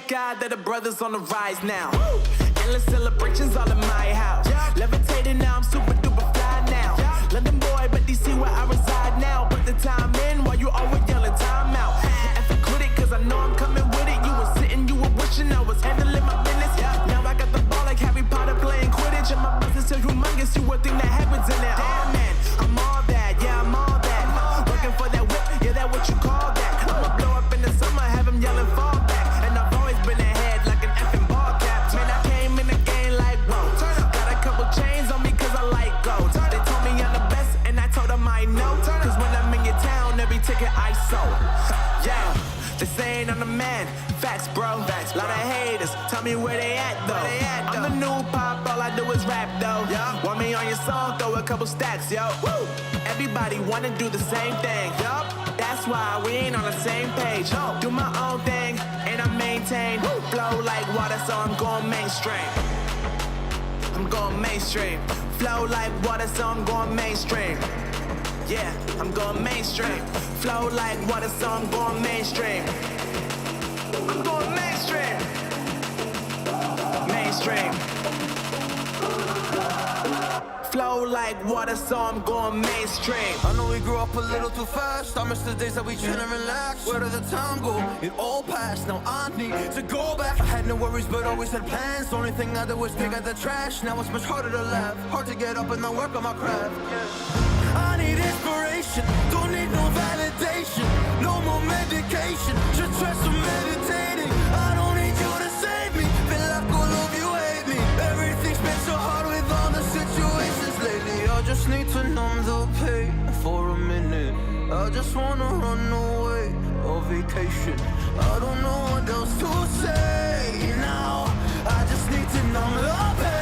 thank God that the brothers on the rise now. Endless celebrations all in my house. Levitating now, I'm super duper fly now. London boy, but DC where I reside now. Put the time in while you always yelling time out. And for quit it, cause I know I'm coming with it. You were sitting, you were wishing I was handling my business. Now I got the ball like Harry Potter playing Quidditch. And my business so humongous, you would think that happens in there. Oh man, I'm all that, yeah, I'm all that. Working for that whip, yeah, that what you call that. I'ma blow up in the summer, have them yelling fall back. And I've always been ahead like an effing ball cap. Man, I came in the game like, whoa. Got a couple chains on me cause I like gold. They told me I'm the best and I told them I know. Cause when I'm in your town, every ticket I sold. Yeah, they saying I'm the man. Facts, bro. Lot of haters, tell me where they at though. I'm the new pop, all I do is rap though. Want me on your song, throw a couple stacks, yo. Woo! Everybody wanna do the same thing. That's why we ain't on the same page. Do my own thing and I maintain. Flow like water, so I'm going mainstream. I'm going mainstream. Flow like water, so I'm going mainstream. Yeah, I'm going mainstream. Flow like water, so I'm going mainstream. I'm going mainstream. Mainstream. Flow like water, so I'm going mainstream. I know we grew up a little too fast. I miss the days that we chill and relax. Where did the time go? It all passed, now I need to go back. I had no worries but always had plans. The only thing I did was pick out the trash. Now it's much harder to laugh, hard to get up and not work on my craft. I need inspiration, don't need no validation. No more medication, just try some meditating. I don't need you to save me, feel like all of you hate me. Everything's been so hard with all the situations lately. I just need to numb the pain for a minute. I just wanna run away on vacation. I don't know what else to say now. I just need to numb the pain.